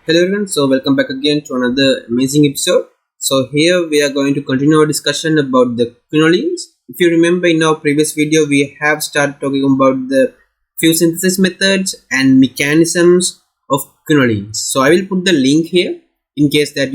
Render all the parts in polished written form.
Hello everyone, so welcome back again to another amazing episode. So here we are going to continue our discussion about the quinolines. If you remember in our previous video, we have started talking about the few synthesis methods and mechanisms of quinolines. So I will put the link here in case that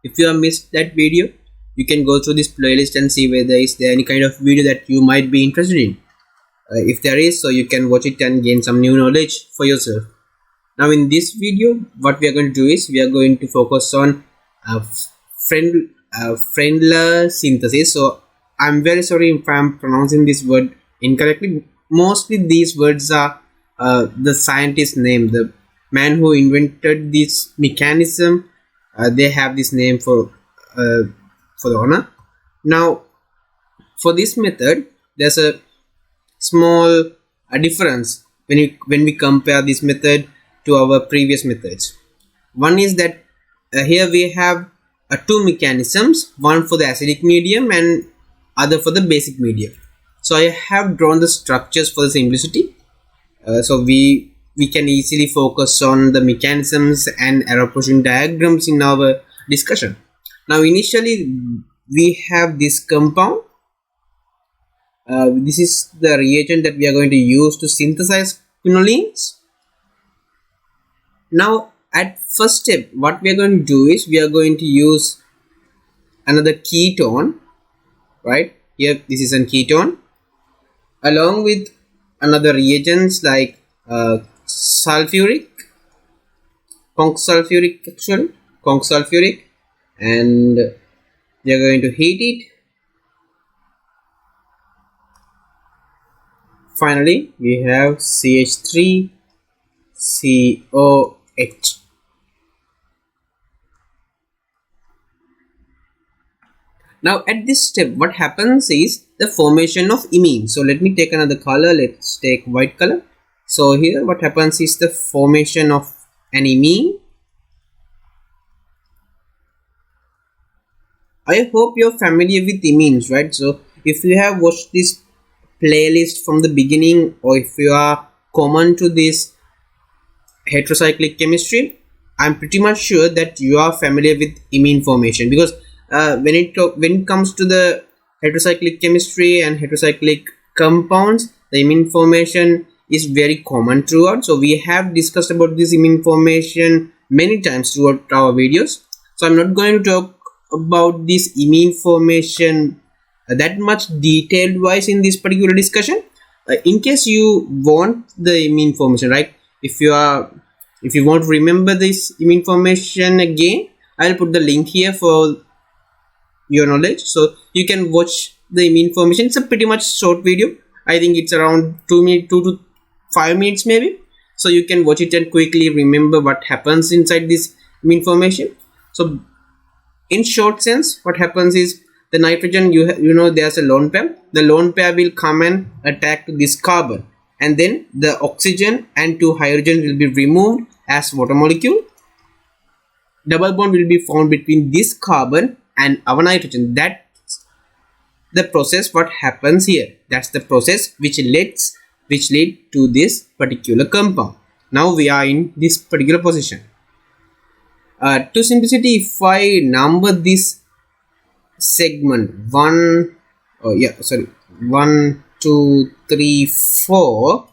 if you have missed that video, you can go through this playlist and see whether is there any kind of video that you might be interested in. If there is, so you can watch it and gain some new knowledge for yourself. Now in this video, what we are going to do is we are going to focus on Friedlander synthesis. So I'm very sorry if I'm pronouncing this word incorrectly. Mostly these words are the scientist's name, the man who invented this mechanism. They have this name for the honor. Now for this method, there's a small difference when we compare this method to our previous methods. One is that here we have two mechanisms, one for the acidic medium and other for the basic medium. So I have drawn the structures for the simplicity, so we can easily focus on the mechanisms and arrow position diagrams in our discussion. Now initially we have this compound. This is the reagent that we are going to use to synthesize quinolines. Now at first step, what we are going to do is we are going to use another ketone, right? Here this is a ketone along with another reagents like sulfuric, conch sulfuric, and we are going to heat it. Finally we have CH3COH. Now at this step, what happens is the formation of imine. So let me take another color. Let's take white color. So here what happens is the formation of an imine. I hope you're familiar with imines, right? So if you have watched this playlist from the beginning, or if you are common to this heterocyclic chemistry, I'm pretty much sure that you are familiar with imine formation, because when it comes to the heterocyclic chemistry and heterocyclic compounds, the imine formation is very common throughout. So we have discussed about this imine formation many times throughout our videos. So I'm not going to talk about this imine formation that much detailed wise in this particular discussion. In case you want the imine formation, right? If you want to remember this imine formation again, I'll put the link here for your knowledge, so you can watch the imine formation. It's a pretty much short video. I think it's around 2 to 5 minutes maybe, so you can watch it and quickly remember what happens inside this imine formation. So in short sense, what happens is the nitrogen, you know there's a lone pair. The lone pair will come and attack this carbon, and then the oxygen and 2 hydrogen will be removed as water molecule. Double bond will be found between this carbon and our nitrogen. That's the process what happens here. That's the process which lead to this particular compound. Now we are in this particular position. To simplicity, if I number this segment 1, 2, 3, 4,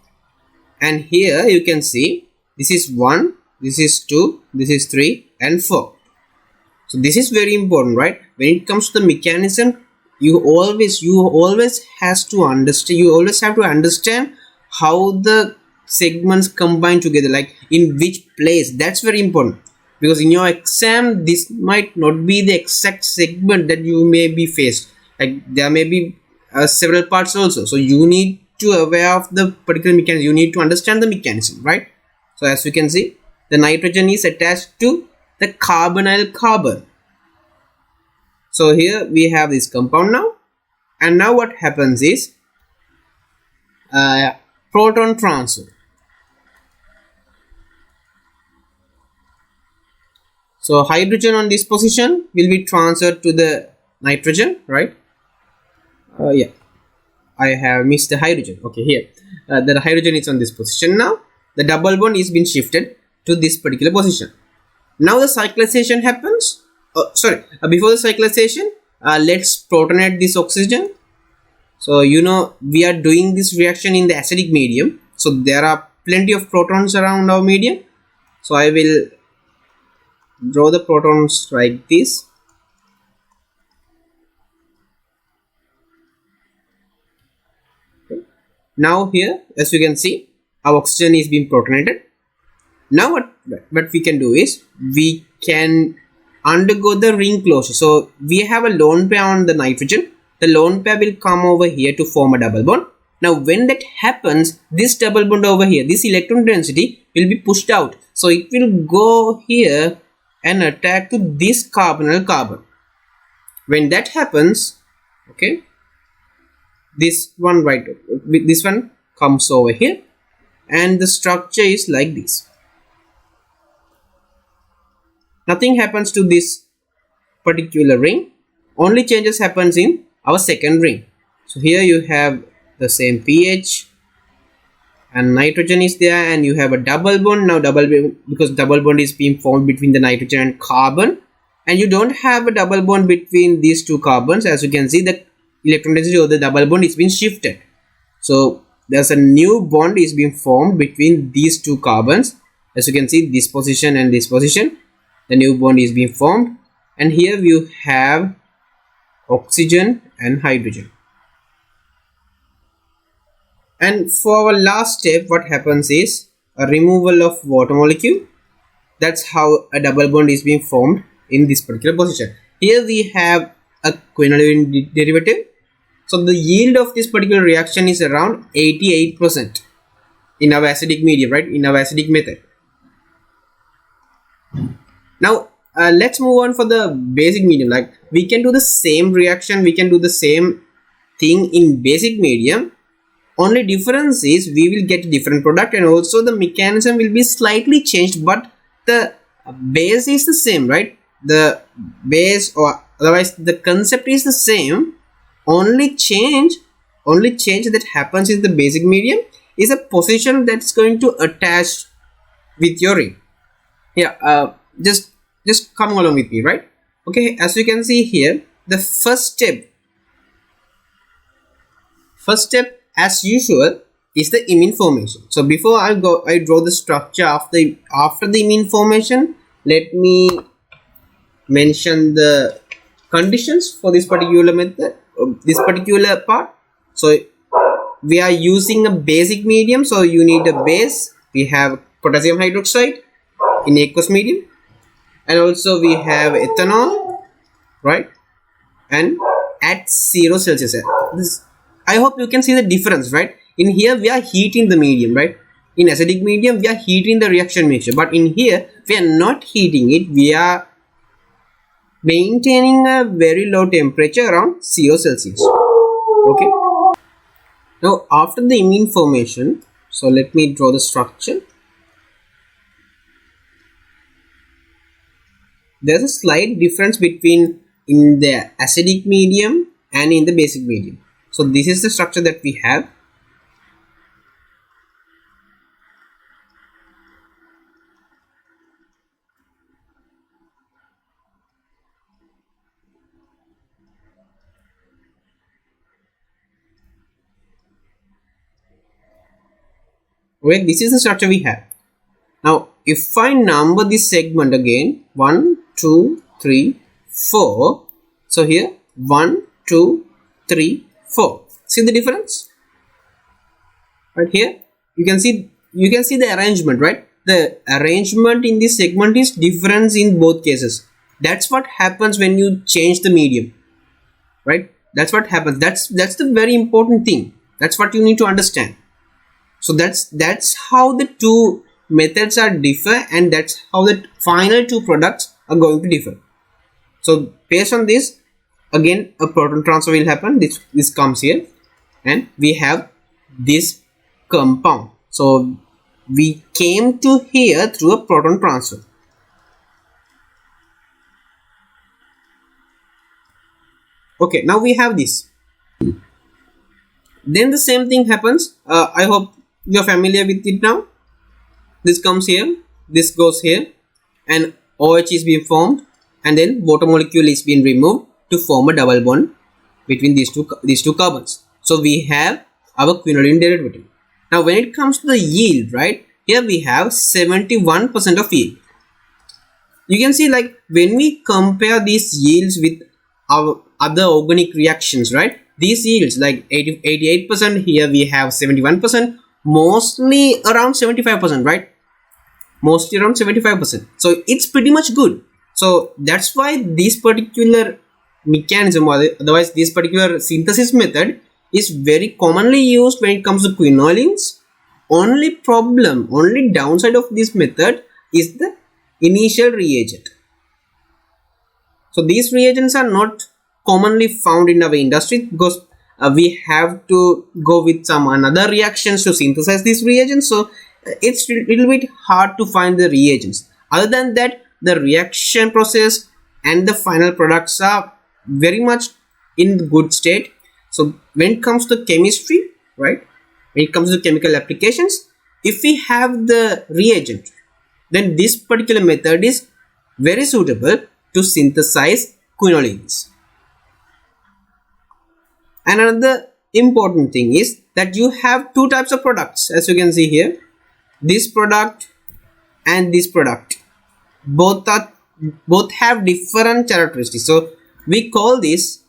and here you can see this is 1, this is 2, this is 3 and 4. So this is very important, right? When it comes to the mechanism, you always have to understand how the segments combine together, like in which place. That's very important, because in your exam this might not be the exact segment that you may be faced. Like there may be several parts also, so you need to aware of the particular mechanism. You need to understand the mechanism, right? So as you can see, the nitrogen is attached to the carbonyl carbon. So here we have this compound now, and now what happens is proton transfer. So hydrogen on this position will be transferred to the nitrogen, right? Yeah, I have missed the hydrogen. Okay, here the hydrogen is on this position now. The double bond is been shifted to this particular position. Now the cyclization happens. Before the cyclization, let's protonate this oxygen. So you know we are doing this reaction in the acidic medium, so there are plenty of protons around our medium. So I will draw the protons like this. Now here, as you can see, our oxygen is being protonated. Now what we can do is we can undergo the ring closure. So we have a lone pair on the nitrogen. The lone pair will come over here to form a double bond. Now when that happens, this double bond over here, this electron density will be pushed out. So it will go here and attack to this carbonyl carbon. When that happens, okay, this one comes over here, and the structure is like this. Nothing happens to this particular ring, only changes happens in our second ring. So here you have the same pH and nitrogen is there, and you have a double bond. Now because double bond is being formed between the nitrogen and carbon, and you don't have a double bond between these two carbons. As you can see, the electron density of the double bond is being shifted. So there's a new bond is being formed between these two carbons. As you can see, this position and this position, the new bond is being formed, and here you have oxygen and hydrogen. And for our last step, what happens is a removal of water molecule. That's how a double bond is being formed in this particular position. Here we have a quinoline derivative. So the yield of this particular reaction is around 88% in our acidic medium, right? In our acidic method. Now let's move on for the basic medium. Like we can do the same reaction, we can do the same thing in basic medium. Only difference is we will get a different product, and also the mechanism will be slightly changed, but the base is the same, right? The base, or otherwise the concept is the same. Only change that happens in the basic medium is a position that's going to attach with your ring. Yeah, just come along with me, right? Okay, as you can see here, the first step as usual is the imine formation. So before I draw the structure after the imine formation. Let me mention the conditions for this particular method, this particular part. So we are using a basic medium, so you need a base. We have potassium hydroxide in aqueous medium, and also we have ethanol, right? And at 0 Celsius. I hope you can see the difference, right? In here we are heating the medium, right? In acidic medium we are heating the reaction mixture, but in here we are not heating it. We are maintaining a very low temperature around 0 Celsius. Okay. Now after the imine formation, so let me draw the structure. There's a slight difference between in the acidic medium and in the basic medium. So this is the structure that we have. Okay, this is the structure we have. Now if I number this segment again, 1, 2, 3, 4. So here 1, 2, 3, 4. See the difference? Right here you can see the arrangement, right? The arrangement in this segment is different in both cases. That's what happens when you change the medium, right? That's what happens. That's the very important thing. That's what you need to understand. So that's how the two methods are differ, and that's how the final two products are going to differ. So based on this, again a proton transfer will happen. This comes here, and we have this compound. So we came to here through a proton transfer. Okay, now we have this. Then the same thing happens. I hope you're familiar with it now. This comes here, this goes here, and OH is being formed, and then water molecule is being removed to form a double bond between these two carbons. So we have our quinoline derivative. Now when it comes to the yield, right, here we have 71% of yield. You can see, like, when we compare these yields with our other organic reactions, right, these yields like 88%, here we have 71%, mostly around 75%, right, mostly around 75%. So it's pretty much good. So that's why this particular mechanism, or otherwise this particular synthesis method, is very commonly used when it comes to quinolines. Only downside of this method is the initial reagent. So these reagents are not commonly found in our industry because we have to go with some another reactions to synthesize these reagents. So it's a little bit hard to find the reagents. Other than that, the reaction process and the final products are very much in good state. So when it comes to chemistry, right, when it comes to chemical applications, if we have the reagent, then this particular method is very suitable to synthesize quinolines. And another important thing is that you have two types of products, as you can see here, this product and this product. Both have different characteristics. So we call this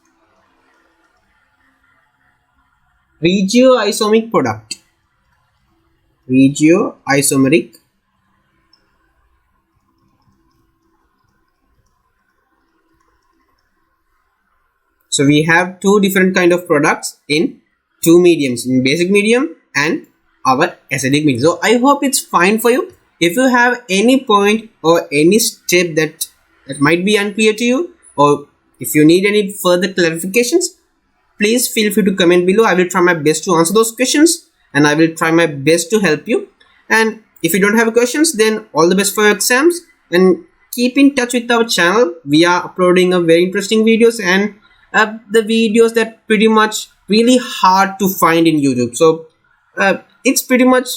regioisomeric product. Regioisomeric. So we have two different kind of products in two mediums, in basic medium and our acidic medium. So I hope it's fine for you. If you have any point or any step that might be unclear to you, or if you need any further clarifications, please feel free to comment below. I will try my best to answer those questions, and I will try my best to help you. And if you don't have questions, then all the best for your exams, and keep in touch with our channel. We are uploading a very interesting videos, and the videos that pretty much really hard to find in YouTube. So it's pretty much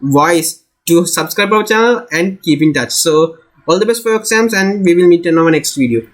wise to subscribe our channel and keep in touch. So all the best for your exams, and we will meet in our next video.